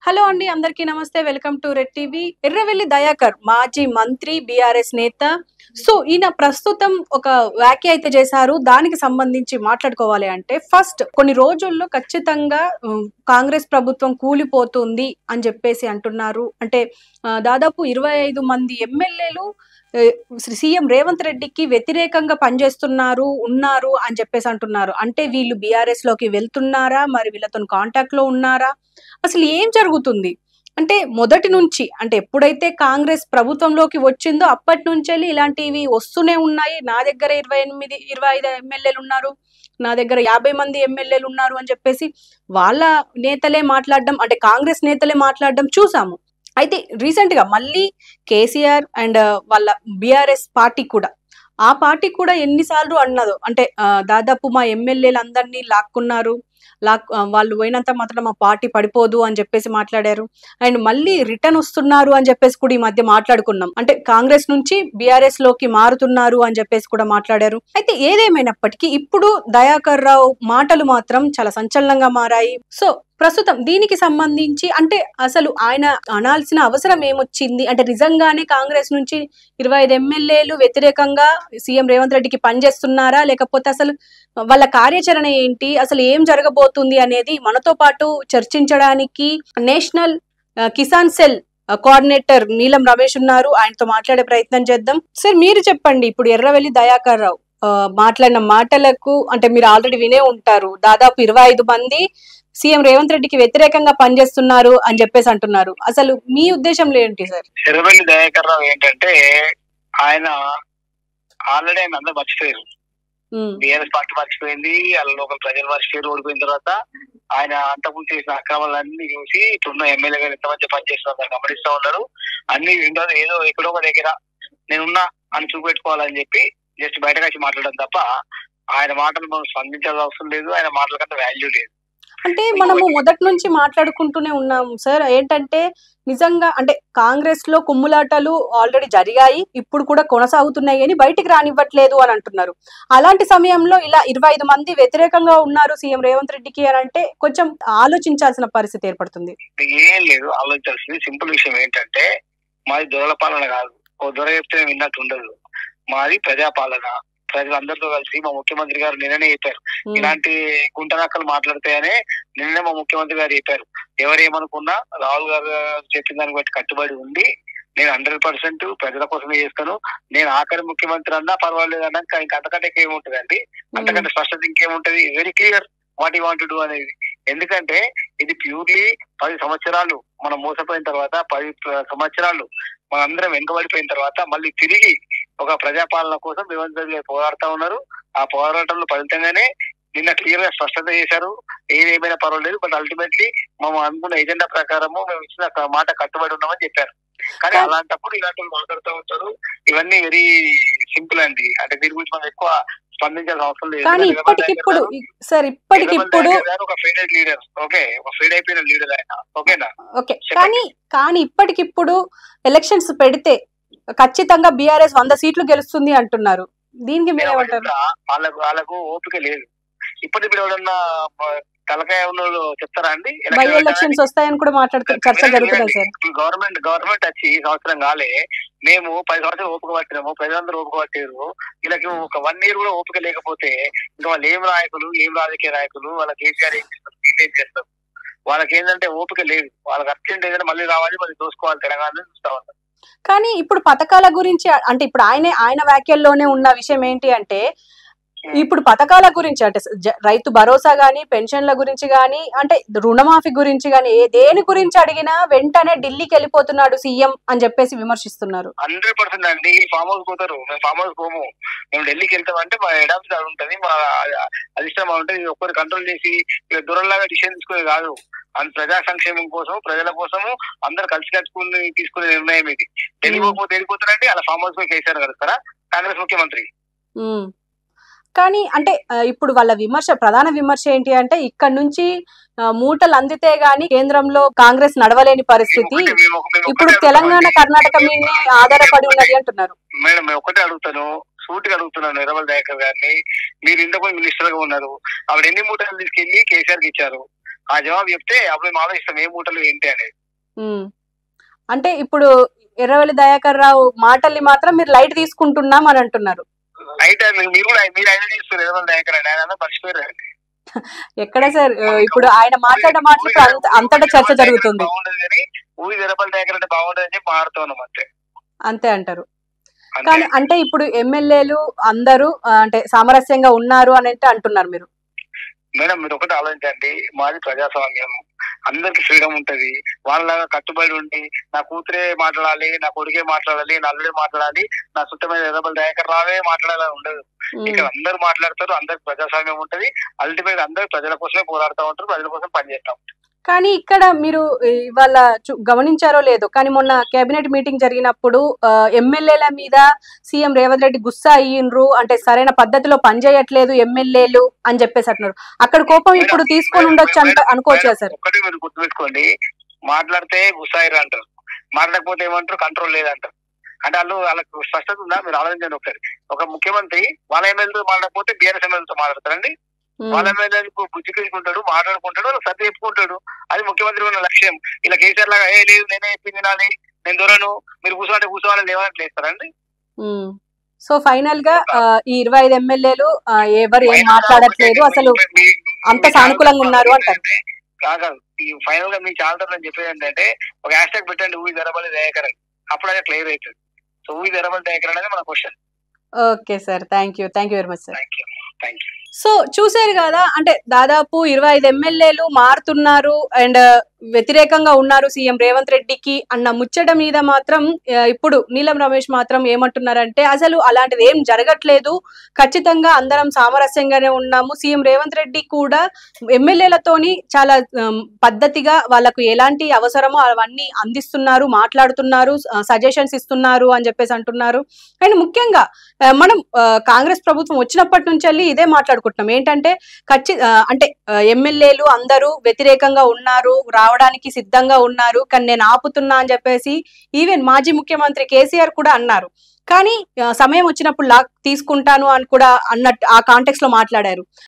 Hello అండి, అందరికీ నమస్తే. Welcome to red TV. Erravelli Dayakar మాజీ మంత్రి, బీఆర్ఎస్ నేత. సో ఈయన ప్రస్తుతం ఒక వ్యాఖ్య అయితే చేశారు. దానికి సంబంధించి మాట్లాడుకోవాలి అంటే ఫస్ట్ కొన్ని రోజుల్లో ఖచ్చితంగా కాంగ్రెస్ ప్రభుత్వం కూలిపోతుంది అని చెప్పేసి అంటున్నారు. అంటే దాదాపు 25 మంది ఎమ్మెల్యేలు సీఎం రేవంత్ రెడ్డికి వ్యతిరేకంగా ఉన్నారు అని చెప్పేసి అంటున్నారు. అంటే వీళ్ళు బీఆర్ఎస్ లోకి వెళ్తున్నారా, మరి వీళ్ళతో కాంటాక్ట్ లో ఉన్నారా, అసలు ఏం జరుగుతుంది? అంటే మొదటి నుంచి, అంటే ఎప్పుడైతే కాంగ్రెస్ ప్రభుత్వంలోకి వచ్చిందో అప్పటి నుంచెల్లి ఇలాంటివి వస్తూనే ఉన్నాయి. నా దగ్గర 25 ఎమ్మెల్యేలు ఉన్నారు, నా దగ్గర 50 మంది ఎమ్మెల్యేలు ఉన్నారు అని చెప్పేసి వాళ్ళ నేతలే మాట్లాడడం, అంటే కాంగ్రెస్ నేతలే మాట్లాడడం చూసాము. అయితే రీసెంట్ గా మళ్ళీ కేసీఆర్ అండ్ వాళ్ళ బీఆర్ఎస్ పార్టీ కూడా, ఆ పార్టీ కూడా ఎన్నిసార్లు అన్నదో, అంటే దాదాపు మా ఎమ్మెల్యేలు అందరినీ లాక్కున్నారు, వాళ్ళు పోయినంత మాత్రం మా పార్టీ పడిపోదు అని చెప్పేసి మాట్లాడారు. అండ్ మళ్ళీ రిటర్న్ వస్తున్నారు అని చెప్పేసి కూడా ఈ మధ్య మాట్లాడుకున్నాం. అంటే కాంగ్రెస్ నుంచి బీఆర్ఎస్ లోకి మారుతున్నారు అని చెప్పేసి కూడా మాట్లాడారు. అయితే ఏదేమైనప్పటికీ ఇప్పుడు దయాకర్ రావు మాటలు మాత్రం చాలా సంచలనంగా మారాయి. సో ప్రస్తుతం దీనికి సంబంధించి, అంటే అసలు ఆయన అనాల్సిన అవసరం ఏమొచ్చింది? అంటే నిజంగానే కాంగ్రెస్ నుంచి 25 ఎమ్మెల్యేలు వ్యతిరేకంగా సీఎం రేవంత్ రెడ్డికి పనిచేస్తున్నారా, లేకపోతే అసలు వాళ్ళ కార్యాచరణ ఏంటి, అసలు ఏం జరగబోతుంది అనేది మనతో పాటు చర్చించడానికి నేషనల్ కిసాన్ సెల్ కోఆర్డినేటర్ నీలం రమేష్ ఉన్నారు. ఆయనతో మాట్లాడే ప్రయత్నం చేద్దాం. సార్, మీరు చెప్పండి. ఇప్పుడు ఎర్రవెల్లి దయాకర్ రావు మాట్లాడిన మాటలకు, అంటే మీరు ఆల్రెడీ వినే ఉంటారు, దాదాపు 25 మంది సీఎం రేవంత్ రెడ్డికి వ్యతిరేకంగా పనిచేస్తున్నారు అని చెప్పేసి అంటున్నారు. అసలు మీ ఉద్దేశంలో ఏంటి సార్? ఎర్రవెల్లి దయాకర్ రావు ఏంటంటే, ఆయన ఆల్రెడీ ఆయన అందరూ మర్చిపోయారు. బీఆర్ఎస్ పార్టీ మర్చిపోయింది, వాళ్ళ లోకల్ ప్రజలు మర్చిపోయారు. ఓడిపోయిన తర్వాత ఆయన అంతకుముందు చేసిన అక్రమాలన్నీ చూసి ఇప్పుడున్న ఎమ్మెల్యే గారు ఎంతమంది పనిచేస్తున్నారు గమనిస్తా ఉన్నారు. అన్ని వింటారు. ఏదో ఎక్కడో ఒక దగ్గర నేనున్నా అని చూపెట్టుకోవాలని చెప్పి జస్ట్ బయటకు వచ్చి మాట్లాడడం తప్ప ఆయన మాటలు మనం స్పందించాల్సిన అవసరం లేదు. ఆయన మాటల కంటే వాల్యూ లేదు. అంటే మనము మొదటి నుంచి మాట్లాడుకుంటూనే ఉన్నాం సార్. ఏంటంటే నిజంగా, అంటే కాంగ్రెస్ లో కుమ్ములాటలు ఆల్రెడీ జరిగాయి, ఇప్పుడు కూడా కొనసాగుతున్నాయి అని బయటికి రానివ్వట్లేదు అని అంటున్నారు. అలాంటి సమయంలో ఇలా 25 మంది వ్యతిరేకంగా ఉన్నారు సీఎం రేవంత్ రెడ్డికి అని అంటే కొంచెం ఆలోచించాల్సిన పరిస్థితి ఏర్పడుతుంది. ఏం లేదు, ఆలోచించాల్సింది సింపుల్ విషయం ఏంటంటే, మాది దొరల పాలన కాదు, ఓ దొర చెప్తే విన్నట్టు ఉండదు. మాది ప్రజాపాలన. ప్రజలందరితో కలిసి మా ముఖ్యమంత్రి గారు నిన్ననే చెప్పారు, ఇలాంటి గుంటనక్కలు మాట్లాడితేనే నిన్ననే మా ముఖ్యమంత్రి గారు చెప్పారు. ఎవరేమనుకున్నా రాహుల్ గారు చెప్పిన దాన్ని బట్టి కట్టుబడి ఉంది. నేను 100% ప్రజల కోసమే చేస్తాను. నేను ఆఖరి ముఖ్యమంత్రి అన్నా పర్వాలేదు అన్నా ఇంకా అంతకంటే ఏముంటదండి, అంతకంటే స్పష్టత ఇంకేముంటది. Very clear what you want to do అనేది. ఎందుకంటే ఇది ప్యూర్లీ 10 సంవత్సరాలు మనం మోసపోయిన తర్వాత, 10 సంవత్సరాలు మనందరం వెనుకబడిపోయిన తర్వాత మళ్ళీ తిరిగి ఒక ప్రజాపాలన కోసం రేవంత్ రెడ్డి పోరాడుతా ఉన్నారు. ఆ పోరాటంలో ఫలితంగానే నిన్న క్లియర్ గా స్పష్టత చేశారు, ఏదేమైనా పర్వాలేదు, బట్ అల్టిమేట్లీ మేము అనుకున్న ఎజెండా ప్రకారము మేము ఇచ్చిన మాట కట్టుబడి ఉన్నామని చెప్పారు. కానీ అలాంటప్పుడు ఇలాంటి మాట్లాడుతూ ఉంటారు. ఇవన్నీ వెరీ సింపుల్ అండి. అంటే దీని గురించి మనం ఎక్కువ స్పందించాల్సిన అవసరం లేదు. ఒక ఫెయిడ్ లీడర్, ఓకే, ఒక ఫెయిడ్ అయిపోయిన లీడర్ ఆయన, ఓకేనా? ఓకే, కానీ ఇప్పటికిప్పుడు ఎలక్షన్స్ పెడితే ఖచ్చితంగా బీఆర్ఎస్ 100 సీట్లు గెలుస్తుంది అంటున్నారు. దీనికి మీరేమంటారు? వాళ్ళకు ఓపిక లేదు. ఇప్పుడు ఎవరన్నా తలకాయ ఉన్న చెప్తారా అండి? బై ఎలక్షన్స్ వస్తాయని కూడా చర్చ జరుగుతుంది సార్. గవర్నమెంట్ వచ్చి సంవత్సరం కాలే, మేము 10 సంవత్సరాలు ఓపిక పట్టినాము, ప్రజలందరూ ఓపిక పట్టారు. వీళ్ళకి ఒక 1 year కూడా ఓపిక లేకపోతే ఇంకా వాళ్ళు ఏం నాయకులు, ఏం రాజకీయ నాయకులు? వాళ్ళ కేసీఆర్ ఏం చేస్తారు, ఏం చేస్తారు? వాళ్ళకి ఏంటంటే ఓపిక లేదు. వాళ్ళకి అర్జెంట్ ఏదైనా మళ్ళీ రావాలి, మళ్ళీ దోసుకోవాలి తెలంగాణ చూస్తా ఉంటారు. కానీ ఇప్పుడు పథకాల గురించి, అంటే ఇప్పుడు ఆయన వ్యాఖ్యల్లోనే ఉన్న విషయం ఏంటి అంటే, ఇప్పుడు పథకాల గురించి, అంటే రైతు భరోసా గానీ, పెన్షన్ల గురించి గానీ, అంటే రుణమాఫీ గురించి గానీ, దేని గురించి అడిగినా వెంటనే ఢిల్లీకి వెళ్ళిపోతున్నాడు సీఎం అని చెప్పేసి విమర్శిస్తున్నారు. 100% అండి. ఫామ్ హౌస్ పోతారు, మేము ఫామ్ హౌస్ పోము. మేము ఢిల్లీకి వెళ్తామంటే మా హెడ్ ఆఫీస్ అది ఉంటుంది, మా అధిష్టానం ఉంటుంది. ఒక్కరు కంట్రోల్ చేసి దూరంలాగా డిసిషన్ తీసుకునే కాదు. ప్రజా సంక్షేమం కోసం, ప్రజల కోసము అందరు కలిసి కట్టుకుని తీసుకునే నిర్ణయం ఇది. ఢిల్లీ పోతే వెళ్ళిపోతారండి, అలా ఫామ్ హౌస్ పోయి కేసీఆర్ కలుస్తారా కాంగ్రెస్ ముఖ్యమంత్రి? కానీ అంటే ఇప్పుడు వాళ్ళ ప్రధాన విమర్శ ఏంటి అంటే, ఇక్కడ నుంచి మూటలు అందితే గానీ కేంద్రంలో కాంగ్రెస్ నడవలేని పరిస్థితి, ఇప్పుడు తెలంగాణ కర్ణాటక మీద ఆధారపడి ఉన్నది అంటున్నారు. మేడం, నేను ఒకటే అడుగుతాను, సూటిగా అడుగుతున్నాను ఎర్రవెల్లి దయాకర్ గారిని. మీరు ఇంతకు మినిస్టర్ గా ఉన్నారు, ఆవిడ ఎన్ని మూటలు తీసుకెళ్లి కేసీఆర్ కి ఇచ్చారు? ఆ జవాబు చెప్తే అప్పుడు మేము ఆలోచిస్తాం ఏ మూటలు ఏంటి అనేది. అంటే ఇప్పుడు ఎర్రవెల్లి దయాకర్ రావు మాటల్ని మాత్రం మీరు లైట్ తీసుకుంటున్నాం అని అంటున్నారు. అయితే మీరు కూడా మీరు ఆయన చేస్తారు ఎర్రవెల్లి దయాకర్ అని ఆయన మర్చిపోయారు. ఎక్కడ సార్ ఇప్పుడు ఆయన మాట్లాడిన మాటలు అంతటా చర్చ జరుగుతుంది. బాగుండదు కానీ ఊరి ఎర్రవెల్లి దయాకర్ అంటే బాగుండదు అని చెప్పి మాట్లాడుతున్నాం అంతే. అంతే అంటారు. కానీ అంటే ఇప్పుడు ఎమ్మెల్యేలు అందరూ అంటే సామరస్యంగా ఉన్నారు అని అంటున్నారు మీరు. మేడం మీరు ఒకటి ఆలోచించండి, మాది ప్రజాస్వామ్యం, అందరికి ఫ్రీడమ్ ఉంటది. వాళ్ళలాగా కట్టుబడి ఉండి నా కూతురే మాట్లాడాలి, నా కొడుకే మాట్లాడాలి, నా అల్లుడే మాట్లాడాలి, నా చుట్టమైన ఎర్రవెల్లి దయాకర్ రావే మాట్లాడాలని ఉండదు. ఇక్కడ అందరు మాట్లాడతారు, అందరికి ప్రజాస్వామ్యం ఉంటది. అల్టిమేట్ అందరు ప్రజల కోసమే పోరాడుతూ ఉంటారు, ప్రజల కోసం పనిచేస్తా ఉంటారు. కానీ ఇక్కడ మీరు ఇవాళ గమనించారో లేదో కానీ మొన్న కేబినెట్ మీటింగ్ జరిగినప్పుడు ఎమ్మెల్యేల మీద సీఎం రేవంత్ రెడ్డి గుస్సా అయ్యిండ్రు, అంటే సరైన పద్ధతిలో పనిచేయట్లేదు ఎమ్మెల్యేలు అని చెప్పేసి అంటున్నారు. అక్కడ కోపం ఇప్పుడు తీసుకొని ఉండొచ్చు అనుకోవచ్చు సార్. ఒకటి మీరు గుర్తుపెట్టుకోండి, మాట్లాడితే గుస్సా అయ్యారు అంటారు, మాట్లాడకపోతే ఏమంటారు కంట్రోల్ లేదంటారు. అంటే వాళ్ళకు స్పష్టత ఉందా? మీరు ఆలోచించండి ఒకసారి. ఒక ముఖ్యమంత్రి వాళ్ళ ఎమ్మెల్యేతో మాట్లాడకపోతే బీఆర్ఎస్ ఎమ్మెల్యేతో మాట్లాడతారండి. వాళ్ళ ఎమ్మెల్యేలకు బుజ్జికించుకుంటాడు, మాట్లాడుకుంటాడు, వాళ్ళకి సర్ది చెప్పుకుంటాడు. అది ముఖ్యమంత్రి ఉన్న లక్ష్యం. ఇలా కేసీఆర్ లాగా ఏ లేదు నేనే చెప్పింది నాని, నేను దొరను, మీరు కూర్చోండి కూర్చోవాలని లేవనట్లు వేస్తారండి. సో ఫైనల్ గా ఈ 25 ఎమ్మెల్యేలు ఎవరు ఏం మాట్లాడట్లేదు, అసలు అంత సానుకూలంగా ఉన్నారు అంటారు. కాదు, ఈ ఫైనల్ గా మీ చాలా చెప్పేది ఏంటంటే ఒక హ్యాష్ ట్యాగ్ పెట్టండి ఊరి ఎర్రవెల్లి దయాకర్ అని, అప్పుడు అదే క్లియర్ అవుతుంది. సో ఊరి ఎర్రవెల్లి దయాకర్ అనేది మన question. Okay sir, thank you very much sir. Thank you. So చూసారు కదా, అంటే దాదాపు 25 ఎమ్మెల్యేలు మారుతున్నారు అండ్ వ్యతిరేకంగా ఉన్నారు సీఎం రేవంత్ రెడ్డికి అన్న ముచ్చట మీద మాత్రం ఇప్పుడు నీలం రమేష్ మాత్రం ఏమంటున్నారంటే అసలు అలాంటిది ఏం జరగట్లేదు, ఖచ్చితంగా అందరం సామరస్యంగానే ఉన్నాము. సీఎం రేవంత్ రెడ్డి కూడా ఎమ్మెల్యేలతోని చాలా పద్ధతిగా వాళ్ళకు ఎలాంటి అవసరమో అవన్నీ అందిస్తున్నారు, మాట్లాడుతున్నారు, సజెషన్స్ ఇస్తున్నారు అని చెప్పేసి అంటున్నారు. అండ్ ముఖ్యంగా మనం కాంగ్రెస్ ప్రభుత్వం వచ్చినప్పటి నుంచి ఇదే మాట్లాడుకుంటున్నాం ఏంటంటే అంటే ఎమ్మెల్యేలు అందరూ వ్యతిరేకంగా ఉన్నారు, రావడానికి సిద్ధంగా ఉన్నారు, కానీ నేను ఆపుతున్నా అని చెప్పేసి ఈవెన్ మాజీ ముఖ్యమంత్రి కేసీఆర్ కూడా అన్నారు. కానీ సమయం వచ్చినప్పుడు లాక్ తీసుకుంటాను అని కూడా అన్నట్టు ఆ కాంటెక్స్ట్ లో మాట్లాడారు.